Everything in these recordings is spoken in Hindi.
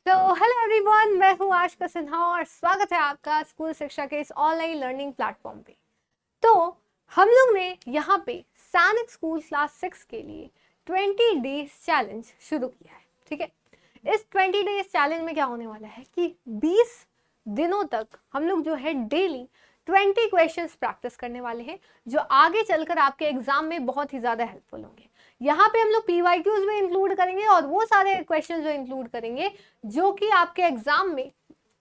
तो हेलो एवरीवन, मैं हूँ आशका सिन्हा और स्वागत है आपका स्कूल शिक्षा के इस ऑनलाइन लर्निंग प्लेटफॉर्म पे। तो हम लोग ने यहाँ पे सैनिक स्कूल क्लास 6 के लिए 20 डेज चैलेंज शुरू किया है। ठीक है, इस 20 डेज चैलेंज में क्या होने वाला है कि 20 दिनों तक हम लोग जो है डेली 20 क्वेश्चंस प्रैक्टिस करने वाले हैं, जो आगे चलकर आपके एग्जाम में बहुत ही ज़्यादा हेल्पफुल होंगे। यहाँ पे हम लोग PYQs भी इंक्लूड करेंगे और वो सारे क्वेश्चन जो इंक्लूड करेंगे जो कि आपके एग्जाम में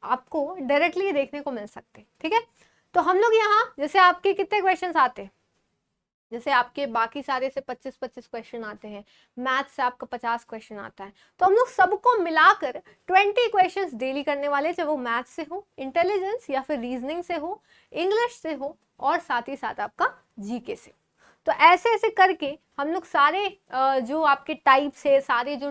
आपको डायरेक्टली देखने को मिल सकते हैं। ठीक है, तो हम लोग यहाँ जैसे आपके कितने क्वेश्चंस आते हैं, जैसे आपके बाकी सारे से 25-25 क्वेश्चन आते हैं, मैथ्स से आपका 50 क्वेश्चन आता है, तो हम लोग सबको मिलाकर 20 क्वेश्चंस डेली करने वाले, चाहे वो मैथ्स से हो, इंटेलिजेंस या फिर रीजनिंग से हो, इंग्लिश से हो और साथ ही साथ आपका जीके से। तो ऐसे ऐसे करके हम लोग सारे जो आपके टाइप्स है, सारे जो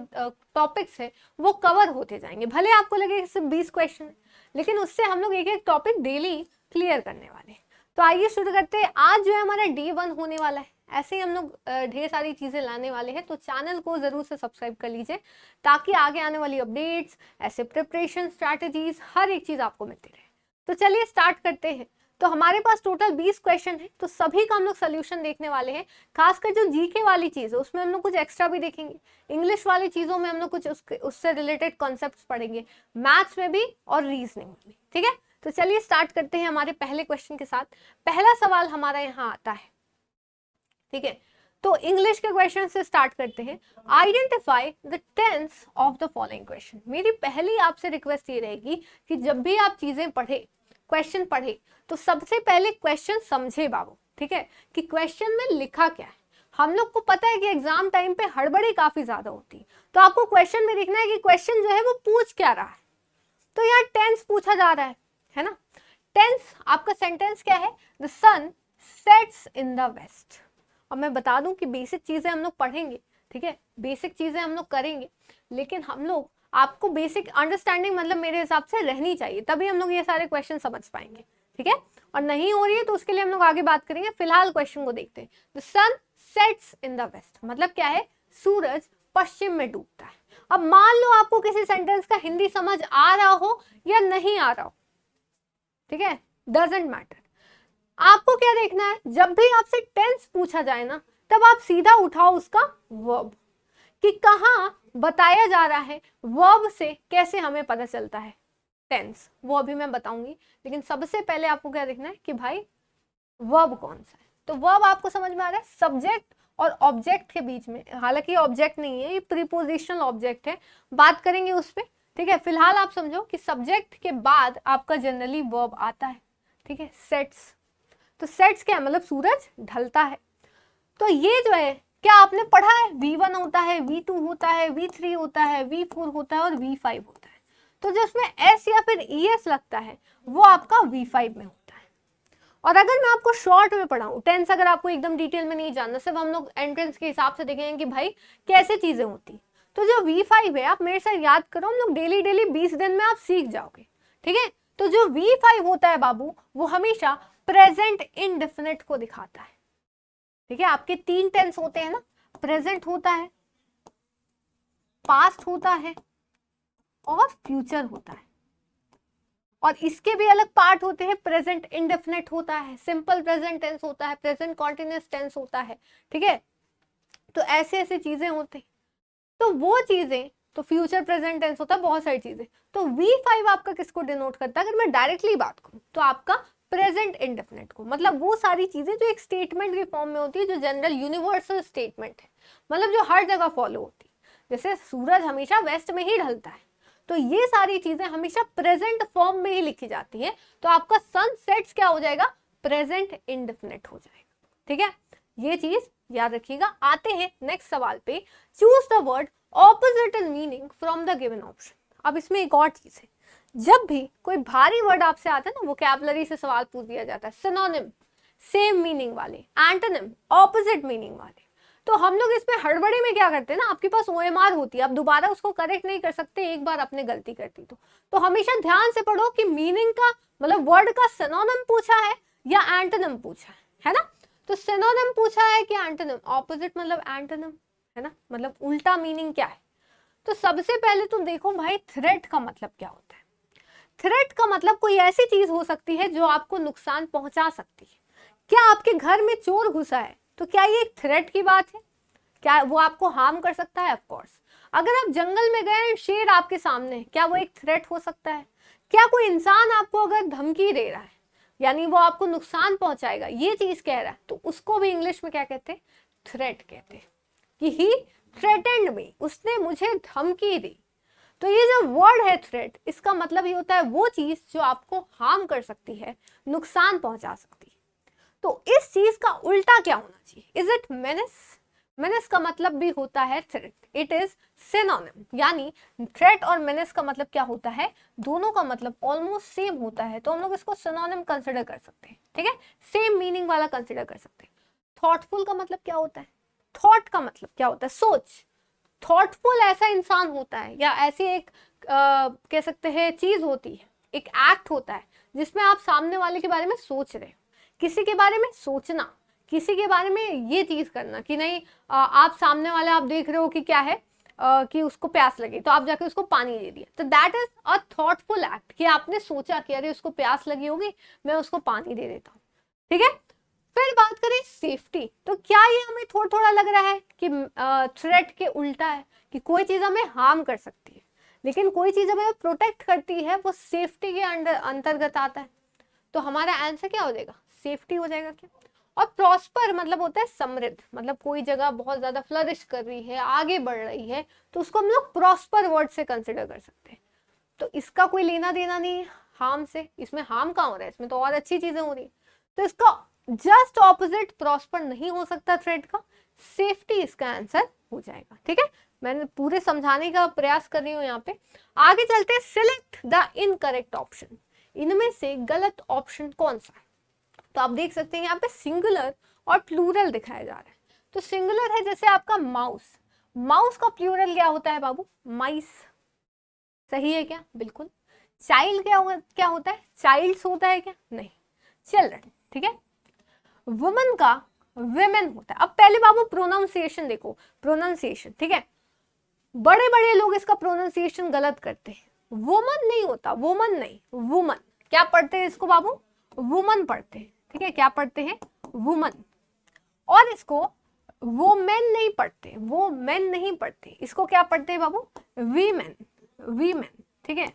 टॉपिक्स है वो कवर होते जाएंगे। भले आपको लगे सिर्फ 20 क्वेश्चन है, लेकिन उससे हम लोग एक एक टॉपिक डेली क्लियर करने वाले हैं। तो आइए शुरू करते हैं। आज जो है हमारा Day 1 होने वाला है। ऐसे ही हम लोग ढेर सारी चीज़ें लाने वाले हैं, तो चैनल को ज़रूर से सब्सक्राइब कर लीजिए ताकि आगे आने वाली अपडेट्स, ऐसे प्रिपरेशन स्ट्रैटेजीज, हर एक चीज़ आपको मिलती रहे। तो चलिए स्टार्ट करते हैं। तो हमारे पास टोटल 20 क्वेश्चन है, तो सभी का हम लोग सोल्यूशन देखने वाले हैं। खासकर जो जीके वाली चीज़ है उसमें हम लोग कुछ एक्स्ट्रा भी देखेंगे, इंग्लिश वाली चीज़ों में हम लोग कुछ उससे रिलेटेड कॉन्सेप्ट्स पढ़ेंगे, मैथ्स में भी और रीजनिंग में भी। ठीक है, तो चलिए स्टार्ट करते हैं हमारे पहले क्वेश्चन के साथ। पहला सवाल हमारा यहाँ आता है। ठीक है, तो इंग्लिश के क्वेश्चन से स्टार्ट करते हैं। Identify the tense of the following question. मेरी पहली आपसे रिक्वेस्ट ये रहेगी कि जब भी आप चीजें पढ़े, क्वेश्चन पढ़े, तो सबसे पहले क्वेश्चन समझे बाबू। ठीक है, कि क्वेश्चन में लिखा क्या है। हम लोग को पता है कि एग्जाम टाइम पे हड़बड़ी काफी ज्यादा होती है, तो आपको क्वेश्चन में देखना है कि क्वेश्चन जो है वो पूछ क्या रहा है। तो यहाँ टेंस पूछा जा रहा है ना। टेंस आपका सेंटेंस क्या है? The sun sets in the west. और मैं बता दूं कि बेसिक चीजें हम लोग पढ़ेंगे, ठीक है, बेसिक चीजें हम लोग करेंगे, लेकिन हम लोग आपको बेसिक अंडरस्टैंडिंग मतलब मेरे हिसाब से रहनी चाहिए, तभी हम लोग ये सारे क्वेश्चन समझ पाएंगे। ठीक है, और नहीं हो रही है तो उसके लिए हम लोग आगे बात करेंगे। फिलहाल क्वेश्चन को देखते हैं। The sun sets in the west मतलब क्या है? सूरज पश्चिम में डूबता है। अब मान लो आपको किसी सेंटेंस का हिंदी समझ आ रहा हो या नहीं आ रहा हो, ठीक है, डजंट मैटर। आपको क्या देखना है? जब भी आपसे टेंस पूछा जाए ना, तब आप सीधा उठाओ उसका वर्ब, कि कहाँ बताया जा रहा है। वर्ब से कैसे हमें पता चलता है टेंस, वो अभी मैं बताऊंगी, लेकिन सबसे पहले आपको क्या देखना है कि भाई वर्ब कौन सा है। तो वर्ब आपको समझ में आ रहा है, सब्जेक्ट और ऑब्जेक्ट के बीच में, हालांकि ऑब्जेक्ट नहीं है, ये प्रीपोजिशनल ऑब्जेक्ट है, बात करेंगे उस पर। ठीक है, फिलहाल आप समझो कि सब्जेक्ट के बाद आपका जनरली वर्ब आता है। ठीक है, सेट्स, तो सेट्स क्या मतलब सूरज ढलता है। तो ये जो है, क्या आपने पढ़ा है? V1 होता है, V2 होता है, V3 होता है, V4 होता है और V5 होता है। तो जो उसमें S या फिर ES लगता है वो आपका V5 में होता है। और अगर मैं आपको शॉर्ट में पढ़ाऊं, टेंस अगर आपको एकदम डिटेल में नहीं जानना, सिर्फ हम लोग एंट्रेंस के हिसाब से देखेंगे कि भाई कैसे चीजें होती, तो जो V5 है, आप मेरे साथ याद करो, हम लोग डेली डेली 20 दिन में आप सीख जाओगे। ठीक है, तो जो V5 होता है बाबू, वो हमेशा प्रेजेंट इंडेफिनिट को दिखाता है। ठीक है, आपके 3 टेंस होते हैं ना, प्रेजेंट होता है, पास्ट होता है और फ्यूचर होता है। और इसके भी अलग पार्ट होते हैं। प्रेजेंट इंडेफिनिट होता है, सिंपल प्रेजेंट टेंस होता है, प्रेजेंट कॉन्टिन्यूअस टेंस होता है। ठीक है, तो ऐसे ऐसे चीजें होती, तो वो चीजें, तो फ्यूचर प्रेजेंट टेंस होता है, बहुत सारी चीजें। तो V5 आपका किसको डिनोट करता है? अगर मैं डायरेक्टली बात करूं तो आपका प्रेजेंट इंडेफिनिट को, मतलब वो सारी चीजें जो एक स्टेटमेंट के फॉर्म में होती है, जो जनरल यूनिवर्सल स्टेटमेंट है, मतलब जो हर जगह फॉलो होती है। जैसे सूरज हमेशा वेस्ट में ही ढलता है, तो ये सारी चीजें हमेशा प्रेजेंट फॉर्म में ही लिखी जाती है। तो आपका सन सेट्स क्या हो जाएगा? प्रेजेंट इंडेफिनिट हो जाएगा। ठीक है, ये चीज याद रखिएगा। आते हैं नेक्स्ट सवाल पे। Choose the word opposite in meaning from the given option. अब इसमें एक और चीज है, जब भी कोई भारी वर्ड आपसे आता है ना, वोकैबुलरी से सवाल पूछ दिया जाता है, सिनोनिम सेम मीनिंग वाले, एंटोनिम ऑपोजिट मीनिंग वाले, तो हम लोग इसमें हड़बड़ी में क्या करते हैं ना, आपके पास OMR होती है, आप दोबारा उसको करेक्ट नहीं कर सकते एक बार आपने गलती कर दी तो हमेशा ध्यान से पढ़ो कि मीनिंग का मतलब वर्ड का सिनोनिम पूछा है या एंटोनिम पूछा है ना। तो सिनोनिम पूछा है कि एंटोनिम, ऑपोजिट मतलब एंटोनिम है ना, मतलब उल्टा मीनिंग क्या है। तो सबसे पहले तो देखो भाई थ्रेट का मतलब क्या होता है। थ्रेट का मतलब कोई ऐसी चीज हो सकती है जो आपको नुकसान पहुंचा सकती है। क्या आपके घर में चोर घुसा है तो क्या ये एक थ्रेट की बात है? क्या वो आपको हार्म कर सकता है? Of course. अगर आप जंगल में गए शेर आपके सामने, क्या वो एक थ्रेट हो सकता है? क्या कोई इंसान आपको अगर धमकी दे रहा है यानी वो आपको नुकसान पहुंचाएगा ये चीज कह रहा है, तो उसको भी इंग्लिश में क्या कहते हैं? थ्रेट कहते हैं कि ही थ्रेटेंड मी, उसने मुझे धमकी दी। तो ये जो वर्ड है थ्रेट, इसका मतलब ही होता है वो चीज जो आपको हार्म कर सकती है, नुकसान पहुंचा सकती है। तो इस चीज का उल्टा क्या होना चाहिए? Is it menace? मेनेस का मतलब भी होता है थ्रेट, इट इज सिनोनिम। यानी थ्रेट और मेनेस का मतलब क्या होता है? दोनों का मतलब ऑलमोस्ट सेम होता है, तो हम लोग इसको सिनोनिम कंसिडर कर सकते हैं, ठीक है, सेम मीनिंग वाला कंसिडर कर सकते हैं। थॉटफुल का मतलब क्या होता है? थॉट का मतलब क्या होता है? सोच। थॉटफुल ऐसा इंसान होता है या ऐसी एक कह सकते हैं चीज होती है, एक एक्ट होता है जिसमें आप सामने वाले के बारे में सोच रहे हो। किसी के बारे में सोचना, किसी के बारे में ये चीज करना कि नहीं आप सामने वाले आप देख रहे हो कि क्या है कि उसको प्यास लगी तो आप जाके उसको पानी दे दिया, तो that is a thoughtful act कि आपने सोचा कि अरे उसको प्यास लगी होगी, मैं उसको पानी दे देता हूँ, ठीक है। फिर बात करें सेफ्टी, तो क्या ये हमें थोड़ा थोड़ा लग रहा है कि थ्रेट के उल्टा है कि कोई चीज हमें हार्म कर सकती है, लेकिन कोई चीज हमें प्रोटेक्ट करती है, वो सेफ्टी के अंतर्गत आता है। तो हमारा आंसर क्या हो जाएगा? सेफ्टी हो जाएगा क्या? और प्रॉस्पर मतलब होता है समृद्ध, मतलब कोई जगह बहुत ज्यादा फ्लरिश कर रही है, आगे बढ़ रही है, तो उसको हम लोग प्रॉस्पर वर्ड से कंसिडर कर सकते हैं। तो इसका कोई लेना देना नहीं है हार्म से, इसमें हार्म कहाँ हो रहा है? इसमें तो और अच्छी चीजें हो रही है। तो इसका जस्ट ऑपोजिट प्रॉस्पर नहीं हो सकता थ्रेट का, सेफ्टी इसका आंसर हो जाएगा, ठीक है। मैंने पूरे समझाने का प्रयास कर रही हूँ यहाँ पे। आगे चलते हैं, सिलेक्ट द इनकरेक्ट ऑप्शन, इनमें से गलत ऑप्शन कौन सा है? तो आप देख सकते हैं यहाँ पे सिंगुलर और प्लूरल दिखाया जा रहा है। तो सिंगुलर है जैसे आपका माउस, माउस का प्लूरल क्या होता है बाबू? माइस। सही है क्या? बिल्कुल। चाइल्ड क्या होता है? चाइल्ड्स होता है क्या? नहीं, चिल्ड्रन, ठीक है। वुमन का विमेन होता है। अब पहले बाबू प्रोनाउंसिएशन देखो, प्रोनाउंसिएशन, ठीक है। बड़े बड़े लोग इसका प्रोनाउंसिएशन गलत करते हैं, वुमन नहीं होता, वुमन नहीं, वुमन। क्या पढ़ते हैं इसको बाबू? वुमन पढ़ते हैं, ठीक है। क्या पढ़ते हैं? वुमन। और इसको वो मेन नहीं पढ़ते, वो मेन नहीं पढ़ते, इसको क्या पढ़ते हैं बाबू? वीमेन, वीमेन, ठीक है।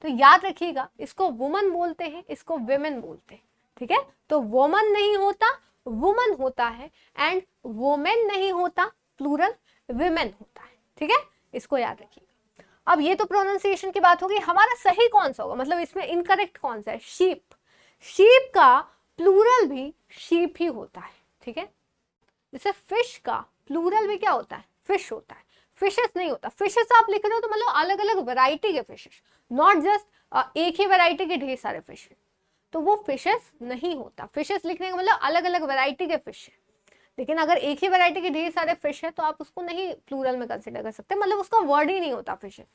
तो याद रखिएगा, इसको वुमन बोलते हैं, इसको विमेन बोलते हैं, ठीक है। तो वुमन नहीं होता, वुमन होता है, एंड वुमेन नहीं होता, प्लूरल विमेन होता है, ठीक है। इसको याद रखिएगा। अब ये तो प्रोनाउंसिएशन की बात होगी, हमारा सही कौन सा होगा, मतलब इसमें इनकरेक्ट कौन सा है? शीप। शीप का प्लूरल भी शीप ही होता है, ठीक है। जैसे फिश का प्लूरल भी क्या होता है? फिश होता है, फिशेस नहीं होता। फिशेस आप लिख रहे हो तो मतलब अलग अलग वैरायटी के फिशेस, नॉट जस्ट एक ही वैरायटी के ढेर सारे फिश, तो वो फिशेस नहीं होता। फिशेस लिखने का मतलब अलग अलग वैरायटी के फिश है, लेकिन अगर एक ही वैरायटी के ढेर सारे फिश है तो आप उसको नहीं प्लूरल में कंसिडर कर सकते, मतलब उसका वर्ड ही नहीं होता फिशेस।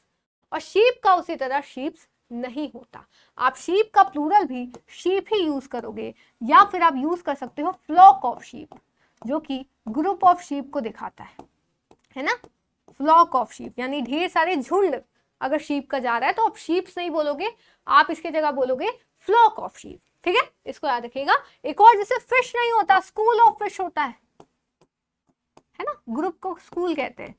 और शीप का उसी तरह शीप्स नहीं होता। आप शीप का प्लूरल भी शीप ही यूज करोगे, या फिर आप यूज कर सकते हो फ्लॉक ऑफ शीप, जो कि ग्रुप ऑफ शीप को दिखाता है ना। फ्लॉक ऑफ शीप यानी ढेर सारे झुंड, अगर शीप का जा रहा है तो आप शीप्स नहीं बोलोगे, आप इसके जगह बोलोगे फ्लॉक ऑफ शीप, ठीक है। इसको याद रखिएगा। एक और, जैसे फिश नहीं होता, स्कूल ऑफ फिश होता है ना, ग्रुप को स्कूल कहते हैं।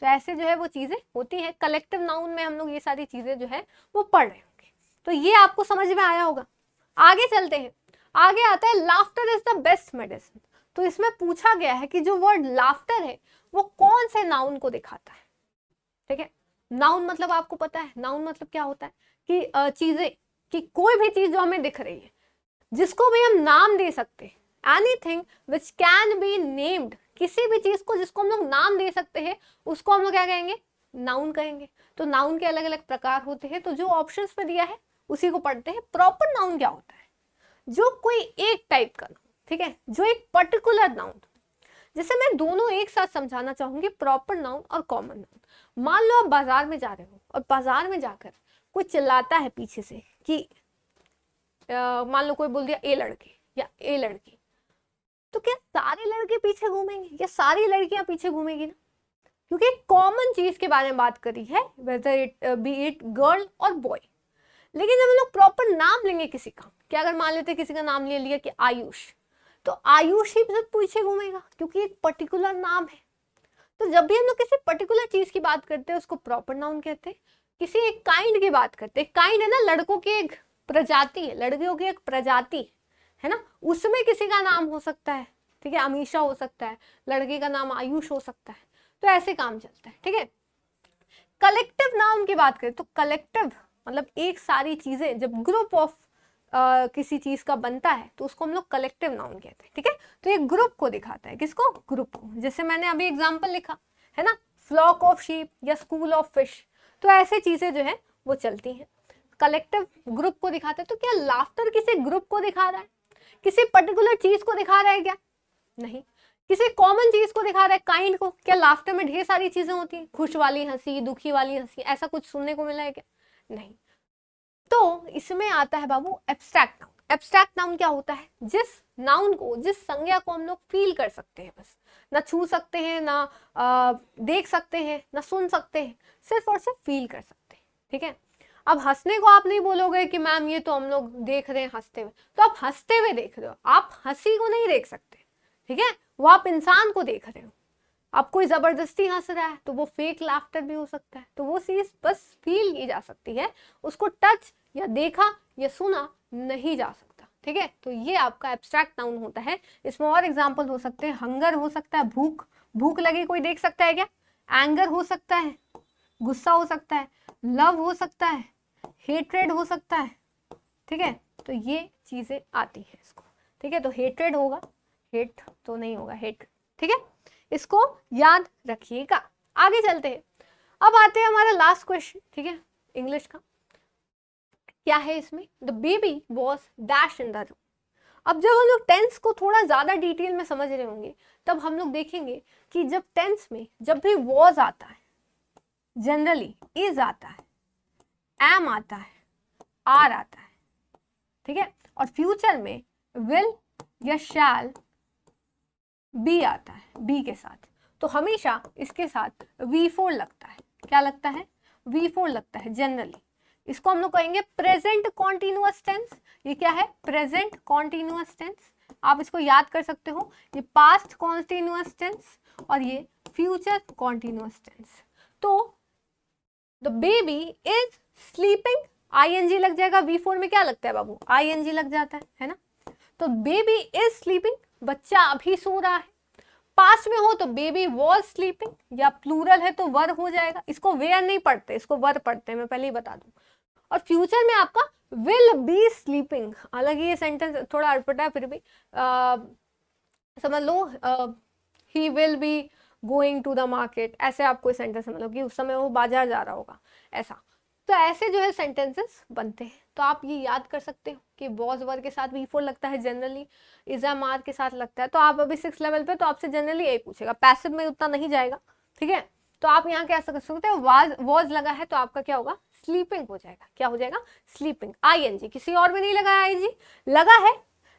तो ऐसे जो है वो चीजें होती है, कलेक्टिव नाउन में हम लोग ये सारी चीजें जो है वो पढ़ रहे होंगे, तो ये आपको समझ में आया होगा। आगे चलते हैं, आगे आता है laughter is the best medicine. तो इसमें पूछा गया है कि जो वर्ड लाफ्टर है वो कौन से नाउन को दिखाता है, ठीक है। नाउन मतलब आपको पता है, नाउन मतलब क्या होता है कि चीजें, कि कोई भी चीज जो हमें दिख रही है जिसको भी हम नाम दे सकते हैं, anything which can be named, किसी भी चीज को जिसको हम लोग नाम दे सकते हैं उसको हम लोग क्या कहेंगे? नाउन कहेंगे। तो नाउन के अलग अलग प्रकार होते हैं, तो जो ऑप्शंस में दिया है उसी को पढ़ते हैं। प्रॉपर नाउन क्या होता है? जो कोई एक टाइप का नाउन, ठीक है, जो एक पर्टिकुलर नाउन। जैसे मैं दोनों एक साथ समझाना चाहूंगी, प्रॉपर नाउन और कॉमन नाउन। मान लो आप बाजार में जा रहे हो और बाजार में जाकर कोई चिल्लाता है पीछे से कि मान लो कोई बोल दिया ए लड़के या ए लड़की, तो क्या सारे लड़के पीछे घूमेंगे या सारी लड़कियां पीछे घूमेगी ना? क्योंकि कॉमन चीज के बारे में बात करी है, whether it be it girl और बॉय। लेकिन जब हम लोग प्रॉपर नाम लेंगे किसी का, क्या अगर मान लेते किसी का नाम ले लिया कि आयुष, तो आयुष ही सब पीछे घूमेगा क्योंकि एक पर्टिकुलर नाम है। तो जब भी हम लोग किसी पर्टिकुलर चीज की बात करते हैं उसको प्रॉपर नाउन कहते हैं। किसी एक काइंड की बात करते हैं, काइंड है ना, लड़कों की एक प्रजाति है, लड़कियों की एक प्रजाति है ना, उसमें किसी का नाम हो सकता है, ठीक है, अमीषा हो सकता है, लड़के का नाम आयुष हो सकता है। तो ऐसे काम चलता है, ठीक है। कलेक्टिव नाउन की बात करें तो कलेक्टिव मतलब एक सारी चीजें, जब ग्रुप ऑफ किसी चीज का बनता है तो उसको हम लोग कलेक्टिव नाउन कहते हैं, ठीक है। तो एक ग्रुप को दिखाता है, किसको, ग्रुप को। जैसे मैंने अभी एग्जांपल लिखा है ना, फ्लॉक ऑफ शीप या स्कूल ऑफ फिश। तो ऐसे चीजें जो है वो चलती हैं, कलेक्टिव ग्रुप को दिखाते हैं। तो क्या लाफ्टर किसी ग्रुप को दिखा रहा है, किसी पर्टिकुलर चीज को दिखा रहा है क्या, नहीं, किसी कॉमन चीज को दिखा रहा है, काइंड को। क्या लाफ्टर में ढेर सारी चीजें होती हैं, खुश वाली हंसी, दुखी वाली हंसी, ऐसा कुछ सुनने को मिला है क्या, नहीं। तो इसमें आता है बाबू एब्स्ट्रैक्ट नाउन। एब्स्ट्रैक्ट नाउन क्या होता है, जिस नाउन को, जिस संज्ञा को हम लोग फील कर सकते हैं, बस ना छू सकते हैं, ना देख सकते हैं, ना सुन सकते हैं, सिर्फ और सिर्फ फील कर सकते हैं, ठीक है। अब हंसने को आप नहीं बोलोगे कि मैम ये तो हम लोग देख रहे हैं हंसते हुए, तो आप हंसते हुए देख रहे हो, आप हंसी को नहीं देख सकते, ठीक है, वो आप इंसान को देख रहे हो। अब कोई जबरदस्ती हंस रहा है तो वो फेक लाफ्टर भी हो सकता है, तो वो चीज बस फील की जा सकती है, उसको टच या देखा या सुना नहीं जा सकता, ठीक है। तो ये आपका एब्स्ट्रैक्ट नाउन होता है। इसमें और एग्जांपल हो सकते हैं, हंगर हो सकता है, भूख, भूख लगी कोई देख सकता है क्या, एंगर हो सकता है, गुस्सा हो सकता है, लव हो सकता है, हेट्रेड हो सकता है, ठीक है। तो ये चीजें आती है इसको, ठीक है। तो हेट्रेड होगा, हेट तो नहीं होगा, हेट, ठीक है, इसको याद रखिएगा। आगे चलते हैं, अब आते हैं हमारा लास्ट क्वेश्चन, ठीक है, इंग्लिश का। क्या है इसमें, the baby was dash in the room. अब जब हम लोग टेंस को थोड़ा ज्यादा डिटेल में समझ रहे होंगे तब हम लोग देखेंगे कि जब टेंस में जब भी वॉज आता है, जनरली इज आता है, एम आता है, आर आता है, ठीक है, और फ्यूचर में विल या शैल बी आता है, बी के साथ, तो हमेशा इसके साथ V4 लगता है। क्या लगता है, V4 लगता है जनरली। इसको हम लोग कहेंगे प्रेजेंट कॉन्टिन्यूअस टेंस। ये क्या है, प्रेजेंट कॉन्टिन्यूअस टेंस। आप इसको याद कर सकते हो, ये पास्ट कॉन्टिन्यूअस टेंस और ये फ्यूचर कॉन्टिन्यूअस टेंस। तो the baby is sleeping, ING लग जाएगा, V4 में क्या लगता है बाबू, ING लग जाता है ना। तो बेबी इज स्लीपिंग, बच्चा अभी सो रहा है। पास्ट में हो तो बेबी वॉज स्लीपिंग, या प्लूरल है तो वर हो जाएगा। इसको वेयर नहीं पढ़ते, इसको वर पढ़ते हैं, मैं पहले ही बता दूं। और फ्यूचर में आपका विल बी स्लीपिंग, हालांकि ये सेंटेंस थोड़ा अटपटा है, फिर भी समझ लो, he will be going to the market, ऐसे आप कोई सेंटेंस समझ लो कि उस समय वो बाजार जा रहा होगा, ऐसा। तो ऐसे जो है सेंटेंसेस बनते हैं। तो आप ये याद कर सकते हो कि वॉज वर के साथ V4 लगता है जनरली, इज एम आर के साथ लगता है। तो आप अभी 6 लेवल पे तो आपसे जनरली यही पूछेगा, पैसिव में उतना नहीं जाएगा, ठीक है। तो आप यहाँ क्या कर सकते हो, वॉज लगा है तो आपका क्या होगा, स्लीपिंग हो जाएगा। क्या हो जाएगा, स्लीपिंग, ING, किसी और में नहीं लगा है ING, लगा है,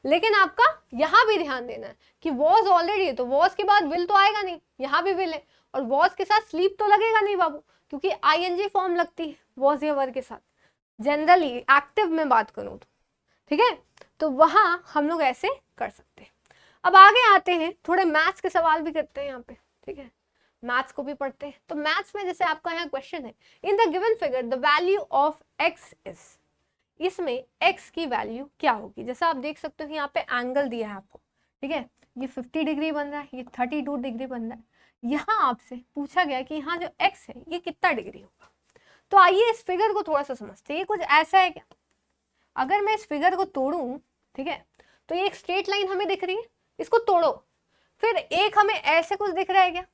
लेकिन आपका यहाँ भी ध्यान देना है कि वॉज ऑलरेडी, तो वॉज के बाद विल तो आएगा नहीं, यहाँ भी विल है, और वॉज के साथ स्लीप तो लगेगा नहीं बाबू, क्योंकि ING फॉर्म लगती है वॉज या वर के साथ जनरली, एक्टिव में बात करूं तो, ठीक है। तो वहां हम लोग ऐसे कर सकते हैं। अब आगे आते हैं, थोड़े मैथ्स के सवाल भी करते हैं यहाँ पे, ठीक है, मैथ्स को भी पढ़ते हैं। तो मैथ्स में जैसे आपका यहाँ क्वेश्चन है, in the given figure the value of x is, इसमें x की वैल्यू क्या होगी। जैसा आप देख सकते हो कि यहाँ पे एंगल दिया है आपको, ठीक है, ये 50 डिग्री बन रहा है, ये 32 डिग्री बन रहा है। यहाँ आपसे पूछा गया कि यहाँ जो x है ये कितना डिग्री होगा। तो आइए इस फिगर को थोड़ा सा समझते हैं। ये कुछ ऐसा है क्या, अगर मैं इस फिगर को तोड़ूं, ठीक है, तो ये एक स्ट्रेट लाइन हमें दिख रही है, इसको तोड़ो, फिर एक हमें ऐसे कुछ दिख रहा है क्या,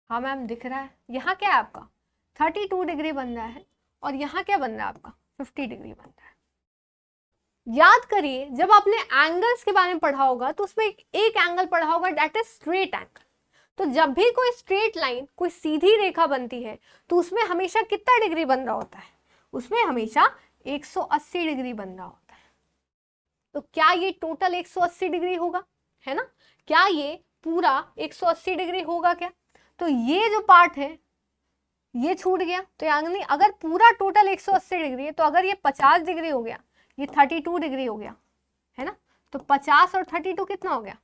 हाँ मैम दिख रहा है। यहाँ क्या है आपका 32 डिग्री बन रहा है, और यहाँ क्या बन रहा है आपका 50 डिग्री बन रहा है। याद करिए जब आपने एंगल्स के बारे में पढ़ा होगा तो उसमें एक एंगल पढ़ा होगा, दैट इज स्ट्रेट एंगल। तो जब भी कोई स्ट्रेट लाइन, कोई सीधी रेखा बनती है तो उसमें हमेशा कितना डिग्री बन रहा होता है, उसमें हमेशा 180 डिग्री बन रहा होता है। तो क्या ये टोटल 180 डिग्री होगा, है ना, क्या ये पूरा 180 डिग्री होगा क्या। तो ये जो पार्ट है ये छूट गया, तो यानी अगर पूरा टोटल 180 डिग्री है तो अगर ये 50 डिग्री हो गया, ये 32 डिग्री हो गया, है ना, तो 50 और 32 कितना हो गया,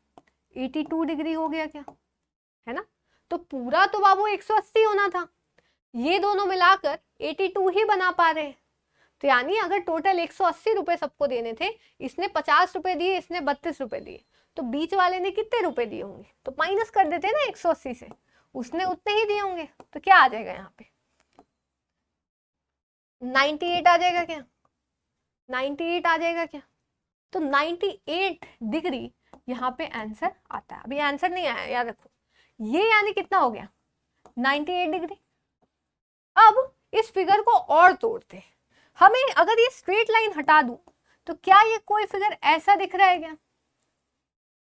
82 डिग्री हो गया क्या, है ना। तो पूरा तो बाबू 180 होना था, ये दोनों मिलाकर 82 ही बना पा रहे हैं। तो यानी अगर टोटल 180 रुपए सबको देने थे, इसने 50 रुपए दिए, इसने 32 रुपए दिए, तो बीच वाले ने कितने रुपए दिए होंगे, तो माइनस कर देते ना 180 से, उसने उतने ही दिए होंगे। तो क्या आ जाएगा यहाँ पे 98 आ जाएगा क्या, 98 आ जाएगा क्या, तो 98 डिग्री यहाँ पे आंसर आता है। अभी आंसर नहीं आया, याद रखो, ये यानी कितना हो गया 98 डिग्री। अब इस फिगर को और तोड़ते हैं, हमें अगर ये स्ट्रेट लाइन हटा दूं तो क्या ये कोई फिगर ऐसा दिख रहा है क्या,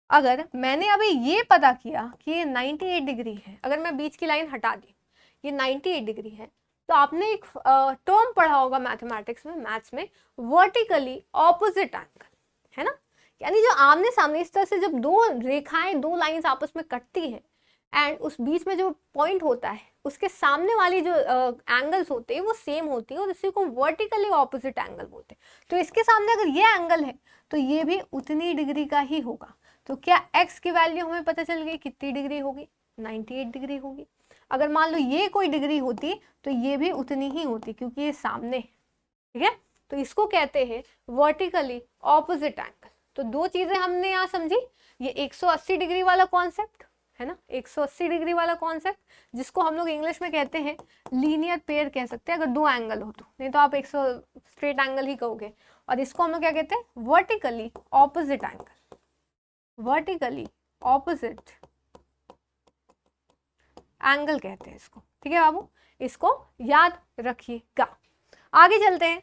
अगर मैंने अभी ये पता किया कि ये 98 डिग्री है, अगर मैं बीच की लाइन हटा दी ये 98 डिग्री है, तो आपने एक टर्म पढ़ा होगा मैथमेटिक्स में, मैथ्स में, वर्टिकली ऑपोजिट एंगल, है ना। यानी जो आमने सामने इस तरह से जब दो रेखाएं, दो लाइंस आपस में कटती हैं एंड उस बीच में जो पॉइंट होता है उसके सामने वाली जो एंगल्स होते हैं वो सेम होती है और इसी को वर्टिकली ऑपोजिट एंगल बोलते हैं। तो इसके सामने अगर ये एंगल है तो ये भी उतनी डिग्री का ही होगा। तो क्या x की वैल्यू हमें पता चल गई कितनी डिग्री होगी, 98 डिग्री होगी। अगर मान लो ये कोई डिग्री होती तो ये भी उतनी ही होती क्योंकि ये सामने, ठीक है। तो इसको कहते हैं वर्टिकली ऑपोजिट एंगल। तो दो चीजें हमने यहाँ समझी, ये 180 डिग्री वाला कॉन्सेप्ट, है ना, 180 डिग्री वाला कॉन्सेप्ट जिसको हम लोग इंग्लिश में कहते हैं लीनियर पेयर कह सकते हैं अगर दो एंगल हो तो, नहीं तो आप 100 स्ट्रेट एंगल ही कहोगे। और इसको हम लोग क्या कहते हैं vertically opposite angle, vertically opposite angle कहते हैं इसको, ठीक है बाबू, इसको याद रखिएगा। आगे चलते हैं,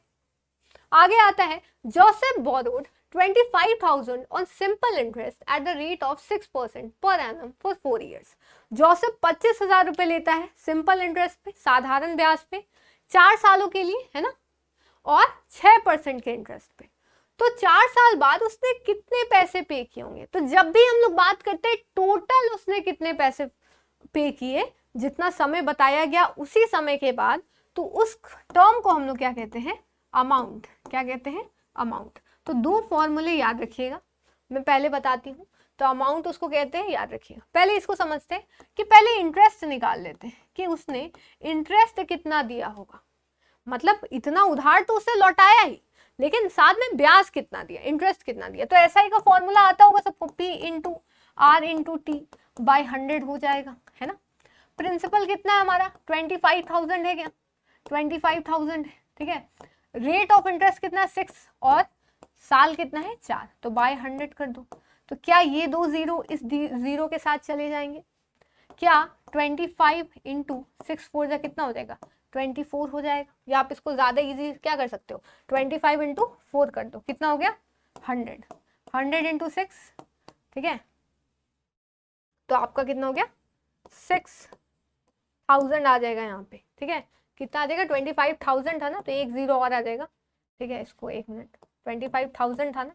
आगे आता है Joseph borrowed 25,000 on simple interest at the rate of 6% per annum for 4 years। Joseph 25,000 रुपए लेता है सिंपल इंटरेस्ट पे, साधारण ब्याज पे, 4 सालों के लिए, है ना, और 6% के इंटरेस्ट पे। तो 4 साल बाद उसने कितने पैसे पे किए होंगे, तो जब भी हम लोग बात करते हैं टोटल उसने कितने पैसे पे किए, जितना समय बताया गया उसी समय के बाद, तो उस टर्म को हम लोग क्या कहते हैं अमाउंट, क्या कहते हैं अमाउंट। तो दो फॉर्मूले याद रखिएगा, मैं पहले बताती हूँ। तो अमाउंट उसको कहते हैं, याद रखिएगा। पहले इसको समझते हैं कि पहले इंटरेस्ट निकाल लेते हैं कि उसने इंटरेस्ट कितना दिया होगा, मतलब इतना उधार तो उसने लौटाया ही, लेकिन साथ में ब्याज कितना दिया, इंटरेस्ट कितना दिया। तो एसआई का फॉर्मूला आता होगा सबको, P into R into T by 100 हो जाएगा, है ना। प्रिंसिपल कितना है हमारा 25,000 है क्या, 25,000 है, ठीक है। रेट ऑफ इंटरेस्ट कितना है 6 और साल कितना है 4, तो बाय 100 कर दो। तो क्या ये दो जीरो इस जीरो के साथ चले जाएंगे, क्या 25 इंटू 6 4 जा कितना हो जाएगा 24 हो जाएगा, या आप इसको ज्यादा इजी क्या कर सकते हो 25 इंटू 4 कर दो, कितना हो गया 100, 100 इंटू 6, ठीक है। तो आपका कितना हो गया 6,000 आ जाएगा यहाँ पे, ठीक है। कितना आ जाएगा 25,000 था ना, तो एक जीरो और आ जाएगा, ठीक है। इसको एक मिनट, 25,000 था ना,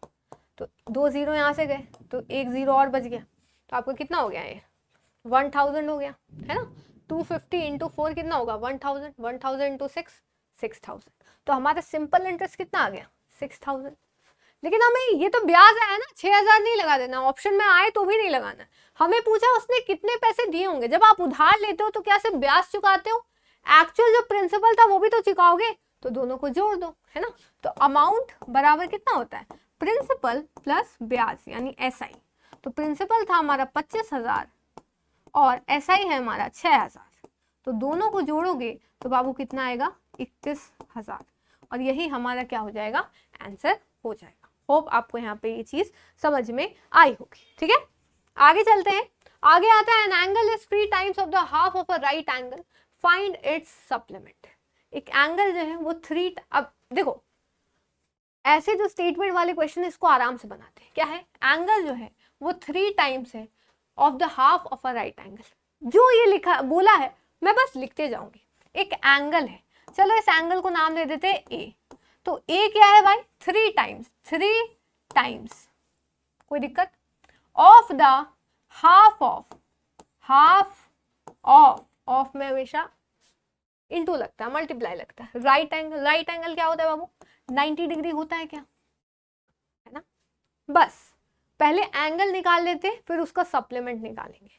तो दो जीरो यहाँ से गए तो एक जीरो और बच गया, तो आपको कितना हो गया ये 1,000 हो गया, है ना। 250 इंटू 4 कितना होगा 1,000, 1,000 इंटू 6 6,000। तो हमारा सिंपल इंटरेस्ट कितना आ गया 6,000। लेकिन हमें ये तो ब्याज आया ना, 6,000 नहीं लगा देना, ऑप्शन में आए तो भी नहीं लगाना। हमें पूछा उसने कितने पैसे दिए होंगे। जब आप उधार लेते हो तो क्या सिर्फ ब्याज चुकाते हो, एक्चुअल जो प्रिंसिपल था वो भी तो चुकाओगे, तो दोनों को जोड़ दो, है ना। तो अमाउंट बराबर कितना होता है प्रिंसिपल प्लस ब्याज यानी एसआई। तो प्रिंसिपल था हमारा 25,000 और एसआई है हमारा 6,000, तो दोनों को जोड़ोगे तो बाबू कितना आएगा 31,000, और यही हमारा क्या हो जाएगा आंसर हो जाएगा। होप आपको यहाँ पे ये चीज समझ में आई होगी, ठीक है। आगे चलते हैं, आगे आता है an angle is 3 times of the half of a right angle, find its supplement. एक एंगल जो है वो 3, अब देखो ऐसे जो स्टेटमेंट वाले क्वेश्चन है इसको आराम से बनाते हैं। क्या है एंगल जो है वो 3 टाइम्स है of the half of a right angle. जो ये लिखा बोला है मैं बस लिखते जाऊंगी। एक एंगल है, चलो इस एंगल को नाम दे देते हैं ए। तो ए क्या है भाई 3 टाइम्स, 3 टाइम्स, कोई दिक्कत, ऑफ द हाफ ऑफ में हमेशा इनटू लगता है, मल्टीप्लाई लगता है। राइट एंगल क्या होता है बाबू, 90 डिग्री होता है क्या, है ना। बस पहले एंगल निकाल लेते फिर उसका सप्लीमेंट निकालेंगे।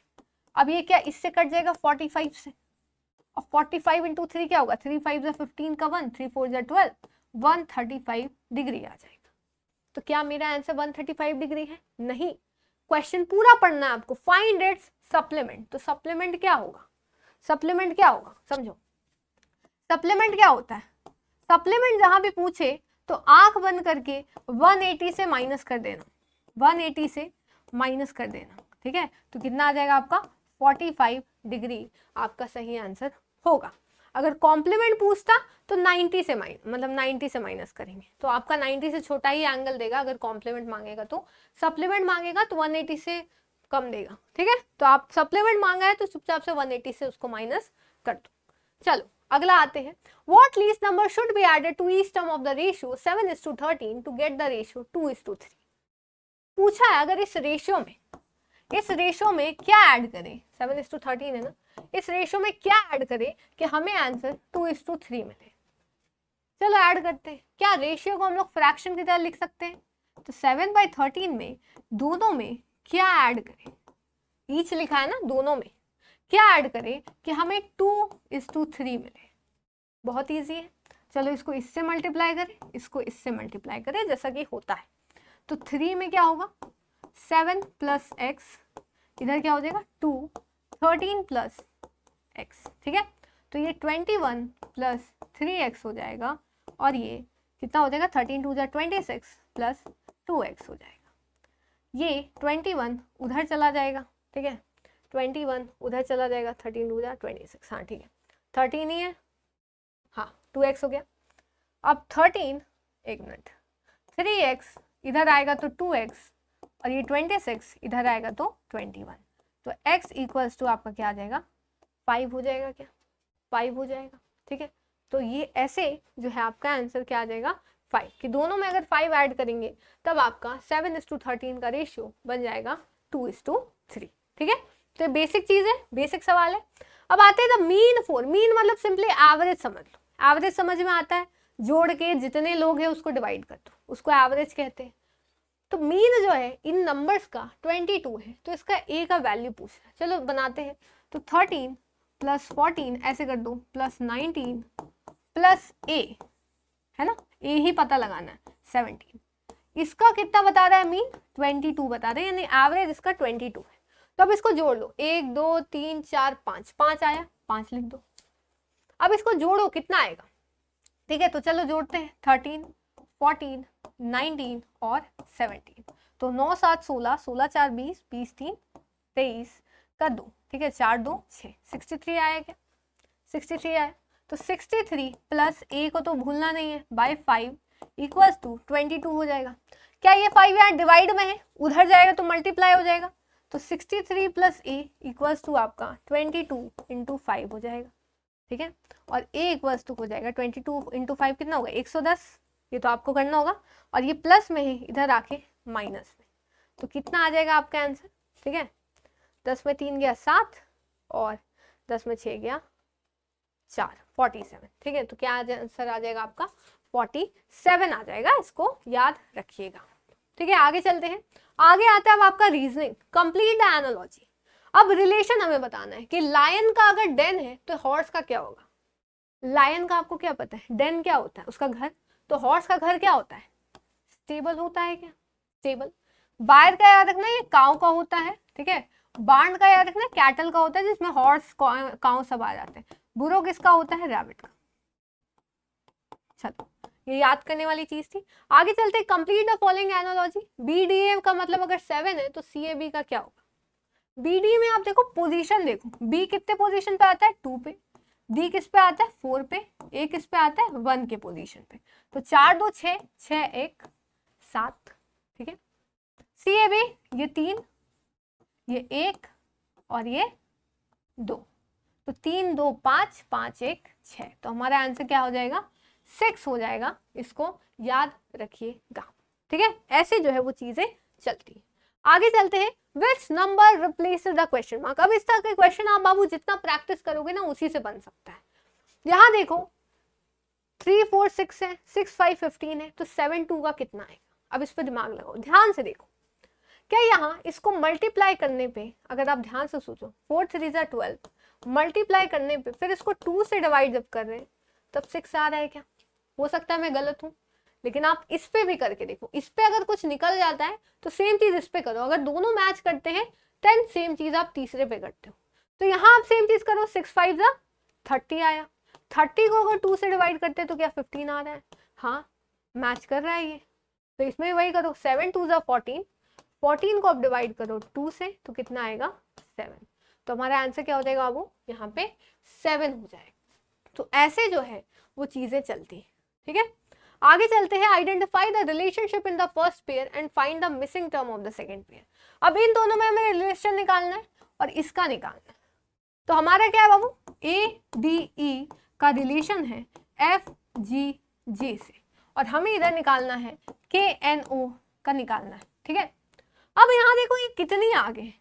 अब ये क्या इससे कट जाएगा 45 से, और 45 इंटू 3 क्या होगा, 3 5 जा 15 का 1, 3 4 जा 12, 135 डिग्री आ जाएगा। तो क्या मेरा आंसर 135 डिग्री है, नहीं। क्वेश्चन पूरा पढ़ना है आपको, फाइंड इट्स सप्लीमेंट। तो सप्लीमेंट क्या होगा, सप्लीमेंट क्या होगा समझो, सप्लीमेंट क्या होता है, सप्लीमेंट जहां भी पूछे तो आंख बंद करके 180 से माइनस कर देना, 180 से माइनस कर देना, ठीक है। तो कितना आ जाएगा आपका 45 डिग्री आपका सही आंसर होगा। अगर कॉम्प्लीमेंट पूछता तो 90 से मतलब 90 से माइनस करेंगे, तो आपका 90 से छोटा ही एंगल देगा अगर कॉम्प्लीमेंट मांगेगा। तो सप्लीमेंट मांगेगा तो 180 से कम देगा, ठीक है। तो आप सप्लीमेंट मांगा है तो चुपचाप से 180 से उसको माइनस कर दो। चलो अगला आते हैं, what least number should be added to each term of the ratio 7:13 to get the ratio 2:3। पूछा है अगर इस रेशियो में क्या ऐड करें, 7:13 है ना, इस रेशियो में क्या ऐड करें कि हमें आंसर 2:3 मिले। चलो ऐड करते हैं। क्या रेशियो को हम लोग फ्रैक्शन की तरह लिख सकते हैं, तो 7/13 में दोनों में क्या ऐड करें, ईच लिखा है ना, दोनों में क्या ऐड करें कि हमें 2:3 मिले। बहुत इजी है, चलो इसको इससे मल्टीप्लाई करें, इसको इससे मल्टीप्लाई करें जैसा कि होता है। तो 3 में क्या होगा 7 + x, इधर क्या हो जाएगा 2, 13 + x, ठीक है। तो ये 21 + 3x हो जाएगा, और ये कितना हो जाएगा 13 2 = 26 + 2x हो जाएगा। ये 21 उधर चला जाएगा, ठीक है, 21 उधर चला जाएगा, 13 2 = 26, हाँ ठीक है 13 ही है, हाँ 2x हो गया। अब 13, एक मिनट, 3x इधर आएगा तो 2x, और ये 26 इधर आएगा तो 21, तो x = आपका क्या आ जाएगा 5 हो जाएगा, क्या 5 हो जाएगा, ठीक है। तो ये ऐसे जो है आपका आंसर क्या आ जाएगा 5, कि दोनों में अगर 5 ऐड करेंगे तब आपका 7:13 का रेशियो बन जाएगा 2:3, ठीक है। तो ये बेसिक चीज है, बेसिक सवाल है। अब आते हैं द मीन फॉर, मीन मतलब सिंपली एवरेज समझ लो, एवरेज समझ में आता है, जोड़ के जितने लोग हैं उसको डिवाइड कर दो, उसको एवरेज कहते हैं। तो मीन जो है इन नंबर्स का 22 है, तो इसका ए का वैल्यू पूछ रहा है, चलो बनाते हैं। तो 13 + 14 ऐसे कर दो, +19 + a, है ना, ए ही पता लगाना है 17, इसका कितना बता रहा है मीन 22 बता रहे हैं, यानी एवरेज इसका 22 है। तो अब इसको जोड़ लो, 1 2 3 4 5, 5 आया, 5 लिख दो। अब इसको जोड़ो कितना आएगा, ठीक है। तो चलो जोड़ते हैं, 13 14 19 और 17, तो 9 7 16, 16 4 20, 20 3 23 का 2, ठीक है, 4 2 6, 63 आया क्या, 63 आया। तो 63 + a को तो भूलना नहीं है, बाय 5 = 22 हो जाएगा। क्या ये 5 यहाँ डिवाइड में है, उधर जाएगा तो मल्टीप्लाई हो जाएगा, तो 63 + a = आपका 22 × 5 हो जाएगा, ठीक है। और a = हो जाएगा 22 × 5 कितना होगा 110, ये तो आपको करना होगा, और ये प्लस में है इधर आके माइनस में, तो कितना आ जाएगा आपका आंसर, ठीक है। 10 में 3 गया 7, और 10 में 6 गया 4, 47, ठीक है। तो क्या आंसर आ जाएगा आपका 47 आ जाएगा, इसको याद रखिएगा, ठीक है। आगे चलते हैं, आगे आता है अब आपका रीजनिंग, कंप्लीट द एनालॉजी। अब रिलेशन हमें बताना है कि लायन का अगर डेन है तो हॉर्स का क्या होगा। लायन का आपको क्या पता है, डेन क्या होता है उसका घर, तो हॉर्स का घर क्या होता है स्टेबल होता है, क्या स्टेबल। बायर का याद रखना ये काउ का होता है, ठीक है। बार्न का याद रखना कैटल का होता है जिसमें हॉर्स काउ सब आ जाते हैं। बुरो किसका होता है रैबिट का। चलो ये याद करने वाली चीज थी। आगे चलते complete the following analogy. BDA का मतलब अगर 7 है तो CAB का क्या होगा। BDA में आप देखो पोजीशन देखो, B कितने पोजीशन पे आता है 2 पे, D किस पे आता है 4 पे, A किस पे आता है 1 के पोजीशन पे। तो 4 2 6, 6 1 7, ठीक है। CAB ये 3, ये 1 और ये 2, तो 3 2 5 5 1 6, तो हमारा आंसर क्या हो जाएगा 6 हो जाएगा, इसको याद रखिएगा, ठीक है। ऐसे जो है वो चीजें चलती है। आगे चलते हैं, which number replaces the question mark. अब इस तरह के क्वेश्चन आप बाबू जितना प्रैक्टिस करोगे ना उसी से बन सकता है। यहाँ देखो 3 4 6 है, 6 5 15 है, तो 7 2 का कितना आएगा? अब इस पर दिमाग लगाओ, ध्यान से देखो। क्या यहाँ इसको मल्टीप्लाई करने पे, अगर आप ध्यान से सोचो, 4 3 12, मल्टीप्लाई करने पे फिर इसको 2 से डिवाइड जब कर रहे हैं तब 6 आ रहा है क्या? हो सकता है मैं गलत हूँ, लेकिन आप इस पे भी करके देखो। इस पे अगर कुछ निकल जाता है तो सेम चीज इस पे करो, अगर दोनों मैच करते हैं देन सेम चीज आप तीसरे पे करते हो। तो यहाँ आप सेम चीज करो, 6 5 30 आया। 30 को अगर 2 से डिवाइड करते हैं तो क्या 15 आ रहा है? हाँ, मैच कर रहा है ये। तो इसमें वही करो, 7 2 14, 14 को आप डिवाइड करो 2 से तो कितना आएगा? 7। तो हमारा आंसर क्या हो जाएगा बाबू? यहाँ पे 7 हो जाएगा। तो ऐसे जो है वो चीजें चलती है, ठीक है। आगे चलते हैं, identify the relationship in the first pair and find the missing term of the second pair. अब इन दोनों में हमें रिलेशन निकालना है और इसका निकालना है। तो हमारा क्या है बाबू? ए डी ई का रिलेशन है एफ जी जे से, और हमें इधर निकालना है के एन ओ का निकालना है, ठीक है। अब यहाँ देखो ये कितनी आगे है,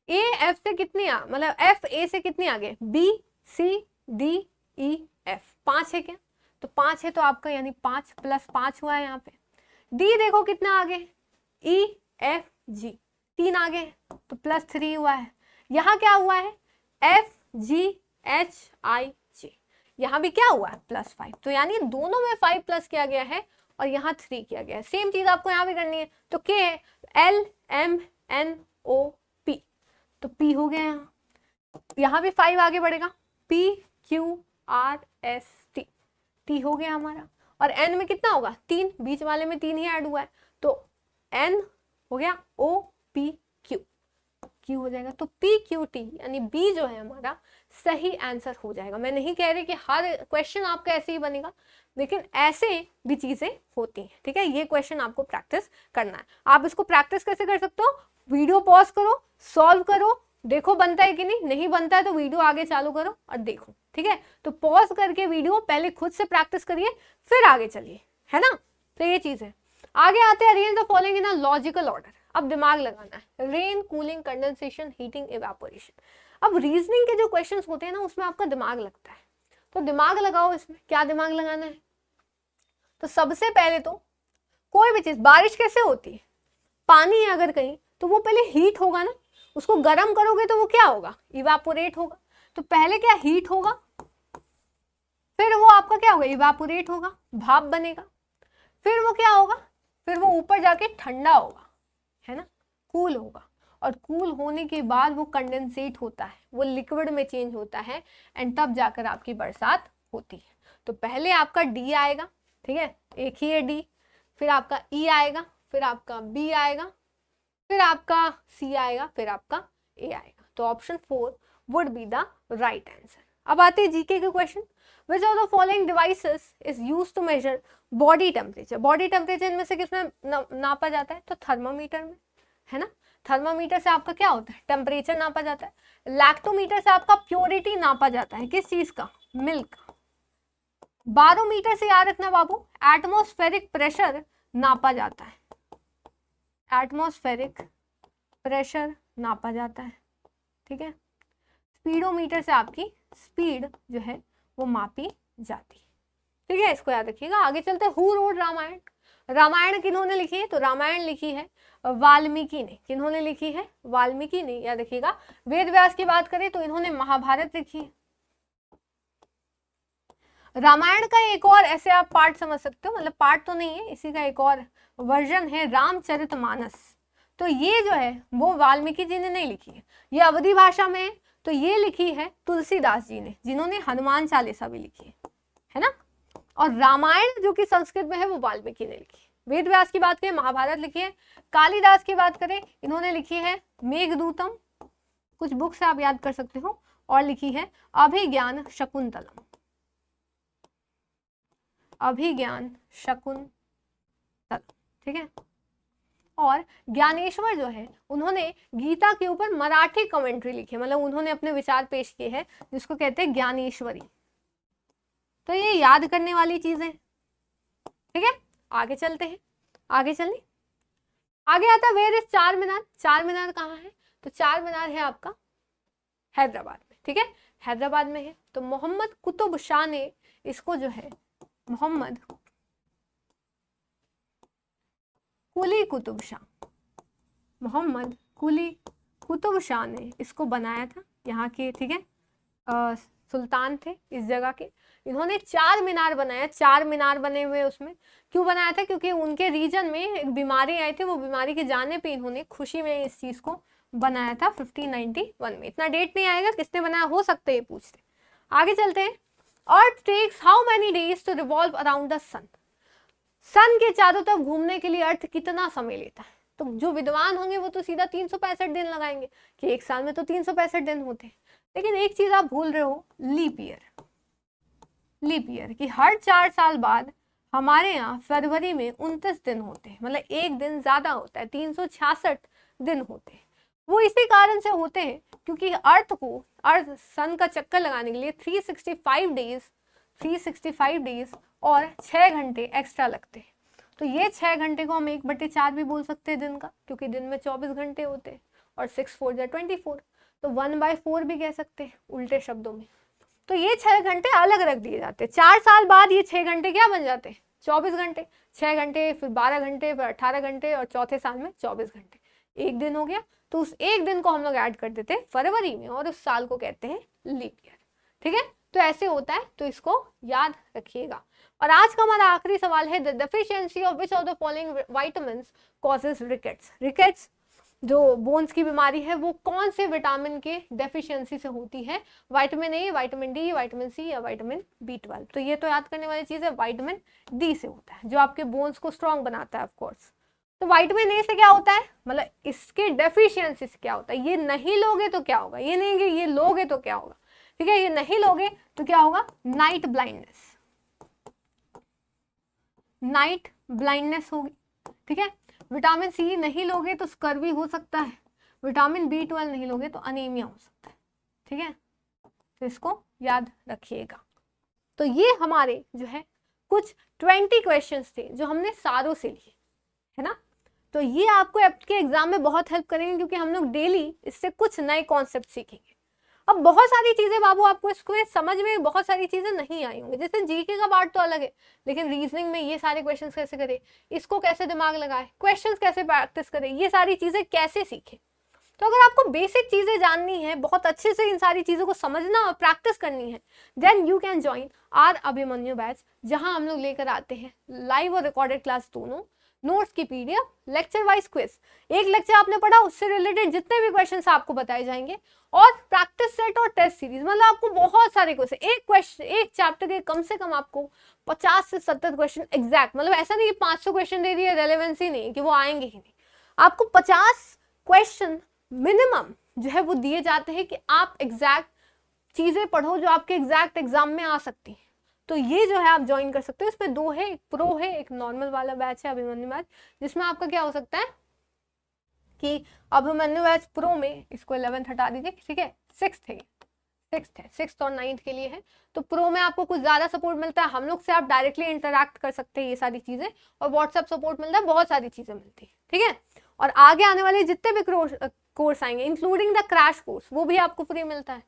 ए एफ से कितनी मतलब एफ ए से कितनी आगे? B C D E F, 5 है क्या? तो 5 है तो आपका यानी 5 + 5 हुआ है यहाँ पे। डी देखो कितना आगे? ई एफ जी, 3 आगे तो +3 हुआ है। यहाँ क्या हुआ है? एफ जी एच आई जे, यहाँ भी क्या हुआ है? +5। तो यानी दोनों में 5 प्लस किया गया है और यहाँ 3 किया गया है। सेम चीज आपको यहाँ भी करनी है। तो के है L M N O P, तो पी हो गया। यहाँ भी 5 आगे बढ़ेगा, P Q R S T, T हो गया हमारा। और एन में कितना होगा? 3, बीच वाले में 3 ही ऐड हुआ है तो एन हो गया ओ पी क्यू, क्यू हो जाएगा। तो पी क्यू टी यानी बी जो है हमारा सही आंसर हो जाएगा। मैं नहीं कह रही कि हर क्वेश्चन आपका ऐसे ही बनेगा, लेकिन ऐसे भी चीजें होती हैं, ठीक है। ये क्वेश्चन आपको प्रैक्टिस करना है। आप इसको प्रैक्टिस कैसे कर सकते हो? वीडियो पॉज करो, सॉल्व करो, देखो बनता है कि नहीं, नहीं बनता है तो वीडियो आगे चालू करो और देखो, ठीक है। तो पॉज करके वीडियो पहले खुद से प्रैक्टिस करिए फिर आगे चलिए, है ना। तो ये चीज है। आगे आते हैं, arrange the following in a logical order. अब दिमाग लगाना है, rain, cooling, condensation, heating, evaporation. अब रीजनिंग के जो क्वेश्चंस होते हैं ना उसमें आपका दिमाग लगता है, तो दिमाग लगाओ। इसमें क्या दिमाग लगाना है? तो सबसे पहले तो कोई भी चीज, बारिश कैसे होती है? पानी है अगर कहीं तो वो पहले हीट होगा ना, उसको गर्म करोगे तो वो क्या होगा? इवापोरेट होगा। तो पहले क्या? हीट होगा, फिर वो आपका क्या होगा? इवापोरेट होगा, भाप बनेगा, फिर वो क्या होगा? फिर वो ऊपर जाके ठंडा होगा, है ना, कूल होगा। और कूल होने के बाद वो कंडेंसेट होता है, वो लिक्विड में चेंज होता है एंड तब जाकर आपकी बरसात होती है। तो पहले आपका डी आएगा, ठीक है, एक ही है डी, फिर आपका ई आएगा, फिर आपका बी आएगा, फिर आपका सी आएगा, फिर आपका ए आएगा। तो option 4 would be the right answer. अब आते हैं जीके के question. Which of the following devices is used to measure body temperature? Body temperature में से किसमें नापा जाता है? तो थर्मामीटर में, है ना। थर्मामीटर से आपका क्या होता है? टेम्परेचर नापा जाता है। लैक्टोमीटर से आपका प्योरिटी नापा जाता है, किस चीज का? मिल्क। बारोमीटर से याद रखना बाबू, एटमॉस्फेरिक प्रेशर नापा जाता है, एटमॉस्फेरिक प्रेशर नापा जाता है, ठीक है। स्पीडोमीटर से आपकी स्पीड जो है वो मापी जाती है, ठीक है, इसको याद रखिएगा। आगे चलते हैं, हु रोट रामायण? रामायण किन्होंने लिखी है? तो रामायण लिखी है वाल्मीकि ने। किन्होंने लिखी है? वाल्मीकि ने, याद रखिएगा। वेद व्यास की बात करें तो इन्होंने महाभारत लिखी है। रामायण का एक और ऐसे आप पार्ट समझ सकते हो, मतलब पार्ट तो नहीं है, इसी का एक और वर्जन है रामचरितमानस। तो ये जो है वो वाल्मीकि जी ने नहीं लिखी है, ये अवधी भाषा में है। तो ये लिखी है तुलसीदास जी ने, जिन्होंने हनुमान चालीसा भी लिखी है ना। और रामायण जो कि संस्कृत में है वो वाल्मीकि ने लिखी है। वेद व्यास की बात करें, महाभारत लिखी है। कालिदास की बात करें, इन्होंने लिखी है मेघदूतम, कुछ बुक्स आप याद कर सकते हो, और लिखी है अभिज्ञान शकुंतलम, अभिज्ञान शकुंतलम, ठीक है। और ज्ञानेश्वर जो है उन्होंने गीता के ऊपर मराठी कमेंट्री लिखी है, मतलब उन्होंने अपने विचार पेश किए हैं, जिसको कहते हैं ज्ञानेश्वरी। तो ये याद करने वाली चीजें, ठीक है। आगे चलते हैं, आगे चलें। आगे आता है वेयर इज चार मीनार। चार मीनार कहाँ है? तो चार मीनार है आपका हैदराबाद में, ठीक है, हैदराबाद में है। तो मोहम्मद कुतुब शाह ने इसको जो है मोहम्मद कुली कुतुब शाह, मोहम्मद कुली कुतुब शाह ने इसको बनाया था, यहाँ के, ठीक है, सुल्तान थे इस जगह के। इन्होंने चार मीनार बनाया, चार मीनार बने हुए। उसमें क्यों बनाया था? क्योंकि उनके रीजन में एक बीमारी आई थी, वो बीमारी के जाने पे इन्होंने खुशी में इस चीज को बनाया था 1591 में। इतना डेट नहीं आएगा किसने बनाया, हो सकता है ये पूछते। आगे चलते हैं। Earth takes how many days to revolve around the sun. Sun के चारों तरफ घूमने के लिए अर्थ कितना समय लेता है? तो जो विद्वान होंगे वो तो सीधा 365 दिन लगाएंगे कि एक साल में तो 365 दिन होते हैं। लेकिन एक चीज आप भूल रहे हो, लीप ईयर। लीप ईयर कि हर 4 साल बाद हमारे यहाँ फरवरी में 29 दिन होते हैं, मतलब एक दिन ज्यादा होता है, 366 दिन होते हैं। वो इसी कारण से होते हैं क्योंकि अर्थ सन का चक्कर लगाने के लिए 365 डेज और 6 घंटे एक्स्ट्रा लगते हैं। तो ये 6 घंटे को हम 1/4 भी बोल सकते हैं दिन का, क्योंकि दिन में 24 घंटे होते हैं और 6 4 जा 24, तो 1/4 भी कह सकते हैं उल्टे शब्दों में। तो ये 6 घंटे अलग रख दिए जाते हैं। 4 साल बाद ये 6 घंटे क्या बन जाते हैं? 24 घंटे। 6 घंटे, फिर 12 घंटे, फिर 18 घंटे और चौथे साल में 24 घंटे, एक दिन हो गया। तो उस एक दिन को हम लोग ऐड कर देते हैं फरवरी में और उस साल को कहते हैं लीप ईयर, ठीक है। तो ऐसे होता है, तो इसको याद रखिएगा। और आज का हमारा आखिरी सवाल है, the deficiency of which of the following vitamins causes rickets. Rickets जो बोन्स की बीमारी है वो कौन से विटामिन के डेफिशिएंसी से होती है? Vitamin A, vitamin D, vitamin C या विटामिन B12। तो ये तो याद करने वाली चीज है, विटामिन डी से होता है, जो आपके बोन्स को स्ट्रॉन्ग बनाता है ऑफ कोर्स। तो विटामिन ए से क्या होता है, मतलब इसके डेफिशिएंसी से क्या होता है? ये नहीं लोगे तो क्या होगा, ये नहीं कि ये लोगे तो क्या होगा, ठीक है। ये नहीं लोगे तो क्या होगा? नाइट ब्लाइंडनेस, नाइट ब्लाइंडनेस होगी, ठीक है। विटामिन सी नहीं लोगे तो स्कर्वी हो सकता है, विटामिन B12 नहीं लोगे तो अनीमिया हो सकता है, ठीक है। तो इसको याद रखिएगा। तो ये हमारे जो है कुछ 20 क्वेश्चंस थे जो हमने सारों से लिए, है ना। तो ये आपको आपके एग्जाम में बहुत हेल्प करेंगे, क्योंकि हम लोग डेली इससे कुछ नए कॉन्सेप्ट सीखेंगे। अब बहुत सारी चीजें बाबू आपको इसको समझ में बहुत सारी चीजें नहीं आई होंगी, जैसे जीके का पार्ट तो अलग है, लेकिन रीजनिंग में ये सारे क्वेश्चंस कैसे करें, इसको कैसे दिमाग लगाए, क्वेश्चंस कैसे प्रैक्टिस करें, ये सारी चीजें कैसे सीखें। तो अगर आपको बेसिक चीजें जाननी है, बहुत अच्छे से इन सारी चीजों को समझना और प्रैक्टिस करनी है, then you can join our Abhimanyu batch, जहां हम लोग लेकर आते हैं लाइव और रिकॉर्डेड क्लास दोनों, नोट्स की PDF, लेक्चर वाइज क्विज। एक लेक्चर आपने पढ़ा उससे रिलेटेड जितने भी क्वेश्चंस आपको बताए जाएंगे, और प्रैक्टिस सेट और टेस्ट सीरीज, मतलब आपको बहुत सारे क्वेश्चन, एक चैप्टर के कम से कम आपको 50 से 70 क्वेश्चन एग्जैक्ट, मतलब ऐसा नहीं कि 500 क्वेश्चन दे दिए, रेलेवेंसी नहीं कि वो आएंगे ही नहीं, आपको 50 क्वेश्चन मिनिमम जो है वो दिए जाते हैं कि आप एग्जैक्ट चीजें पढ़ो जो आपके एग्जैक्ट एग्जाम में आ सकती है। तो ये जो है आप ज्वाइन कर सकते हो। इसमें 2 है, एक प्रो है, एक नॉर्मल वाला बैच है अभिमन्यु बैच, जिसमें आपका क्या हो सकता है कि अभिमन्यु बैच प्रो में इसको 11th हटा दीजिए, ठीक है, 6th है, 6th और 9th के लिए है। तो प्रो में आपको कुछ ज्यादा सपोर्ट मिलता है, हम लोग से आप डायरेक्टली इंटरैक्ट कर सकते हैं, ये सारी चीजें, और व्हाट्सएप सपोर्ट मिलता है, बहुत सारी चीजें मिलती है, ठीक है। और आगे आने वाले जितने भी कोर्स आएंगे इंक्लूडिंग द क्रैश कोर्स, वो भी आपको फ्री मिलता है।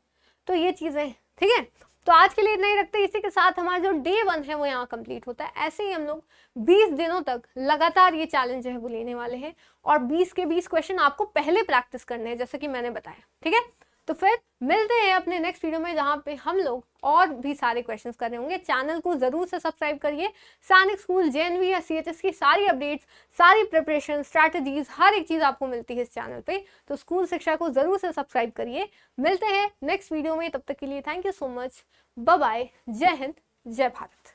तो ये चीजें, ठीक है। तो आज के लिए इतना ही रखते हैं। इसी के साथ हमारा जो डे 1 है वो यहाँ कंप्लीट होता है। ऐसे ही हम लोग 20 दिनों तक लगातार ये चैलेंज है वो लेने वाले हैं, और 20 के 20 क्वेश्चन आपको पहले प्रैक्टिस करने हैं, जैसे कि मैंने बताया, ठीक है। तो फिर मिलते हैं अपने नेक्स्ट वीडियो में, जहाँ पे हम लोग और भी सारे क्वेश्चंस कर रहे होंगे। चैनल को जरूर से सब्सक्राइब करिए। सैनिक स्कूल, JNV या CHS की सारी अपडेट्स, सारी प्रिपरेशन स्ट्रैटेजीज, हर एक चीज आपको मिलती है इस चैनल पे। तो स्कूल शिक्षा को जरूर से सब्सक्राइब करिए। मिलते हैं नेक्स्ट वीडियो में, तब तक के लिए thank you so much, bye bye, जय हिंद, जय भारत।